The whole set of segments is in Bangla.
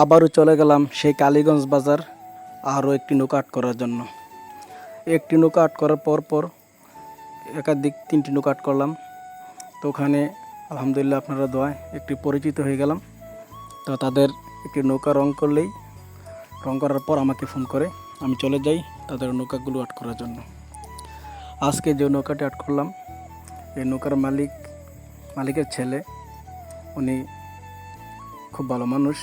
আবারও চলে গেলাম সেই কালীগঞ্জ বাজার আরও একটি নৌকা আট করার জন্য। একটি নৌকা আট করার পর একাধিক 3টি নৌকা আট করলাম। তো ওখানে আলহামদুলিল্লাহ আপনারা দোয়ায় একটি পরিচিত হয়ে গেলাম। তো তাদের একটি নৌকা রং করলেই রং করার পর আমাকে ফোন করে, আমি চলে যাই তাদের নৌকাগুলো আট করার জন্য। আজকে যে নৌকাটি আট করলাম, এই নৌকার মালিকের ছেলে, উনি খুব ভালো মানুষ,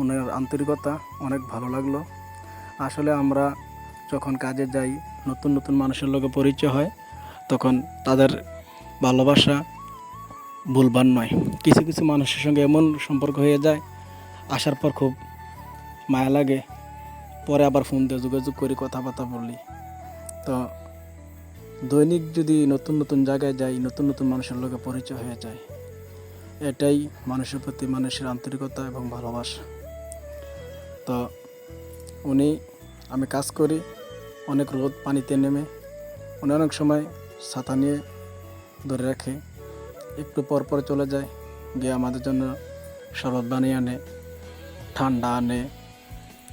ওনার আন্তরিকতা অনেক ভালো লাগলো। আসলে আমরা যখন কাজে যাই, নতুন নতুন মানুষের লোকে পরিচয় হয়, তখন তাদের ভালোবাসা ভুলবার নয়। কিছু কিছু মানুষের সঙ্গে এমন সম্পর্ক হয়ে যায়, আসার পর খুব মায়া লাগে, পরে আবার ফোন দিয়ে যোগাযোগ করি, কথাবার্তা বলি। তো দৈনিক যদি নতুন নতুন জায়গায় যাই, নতুন নতুন মানুষের লোকে পরিচয় হয়ে যায়, এটাই মানুষের প্রতি মানুষের আন্তরিকতা এবং ভালোবাসা। তো আমি কাজ করি, অনেক রোদ পানিতে নেমে উনি অনেক সময় ছাতা নিয়ে ধরে রাখে, একটু পর পর চলে যায়, গিয়ে আমাদের জন্য শরবত বানিয়ে আনে, ঠান্ডা আনে,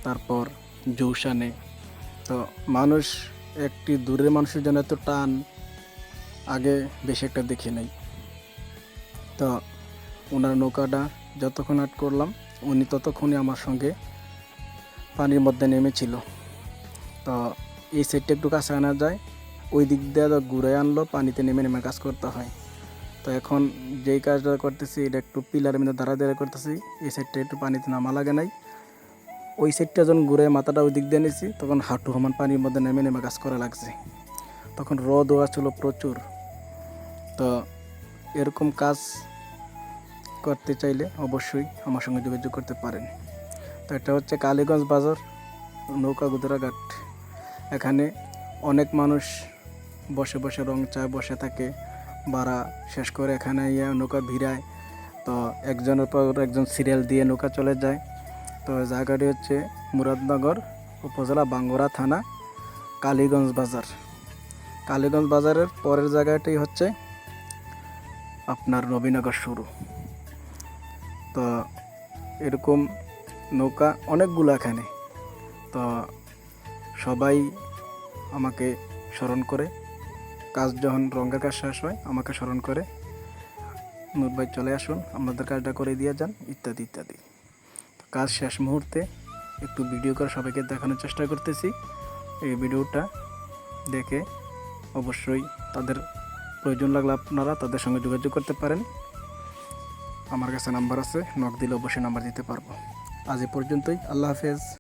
তারপর জুস আনে। তো মানুষ, একটি দূরের মানুষের জন্য এত টান আগে বেশি একটা দেখি নাই। তো ওনার নৌকাটা যতক্ষণ আট করলাম, উনি ততক্ষণই আমার সঙ্গে পানির মধ্যে নেমেছিল। তো এই সাইডটা একটু কাছে আনা যায়, ওই দিক দিয়ে ঘুরে আনলো, পানিতে নেমে নেমে কাজ করতে হয়। তো এখন যেই কাজটা করতেছি, এটা একটু পিলারের মধ্যে দাঁড়া করতেছি, এই সাইডটা একটু পানিতে নামা লাগে নাই। ওই সাইডটা যখন ঘুরে মাথাটা ওই দিক দিয়ে নিয়েছি, তখন হাঁটু সমান পানির মধ্যে নেমে নেমে কাজ করা লাগছে। তখন রোদও আসছিল প্রচুর। তো এরকম কাজ করতে চাইলে অবশ্যই আমার সঙ্গে যোগাযোগ করতে পারেন। তো এটা হচ্ছে কালীগঞ্জ বাজার, নৌকা গুদরাঘাট। এখানে অনেক মানুষ বসে বসে রং চায়, বসে থাকে, ভাড়া শেষ করে এখানে নৌকা ভিড়ায়। তো একজনের পর একজন সিরিয়াল দিয়ে নৌকা চলে যায়। তো জায়গাটি হচ্ছে মুরাদনগর উপজেলা, বাঙ্গুরা থানা, কালীগঞ্জ বাজার। কালীগঞ্জ বাজারের পরের জায়গাটি হচ্ছে আপনার নবীনগর শুরু। তো এরকম নৌকা অনেকগুলো এখানে। তো সবাই আমাকে স্মরণ করে, কাজ যখন রঙের কাজ শেষ হয় আমাকে স্মরণ করে, নূর ভাই চলে আসুন, আমাদের কাজটা করে দিয়ে যান, ইত্যাদি ইত্যাদি। তো কাজ শেষ মুহূর্তে একটু ভিডিও করে সবাইকে দেখানোর চেষ্টা করতেছি। এই ভিডিওটা দেখে অবশ্যই তাদের প্রয়োজন লাগলে আপনারা তাদের সঙ্গে যোগাযোগ করতে পারেন। আমার কাছে নাম্বার আছে, নক দিলে অবশ্যই নাম্বার দিতে পারবো। আজ এ পর্যন্তই, আল্লাহ হাফেজ।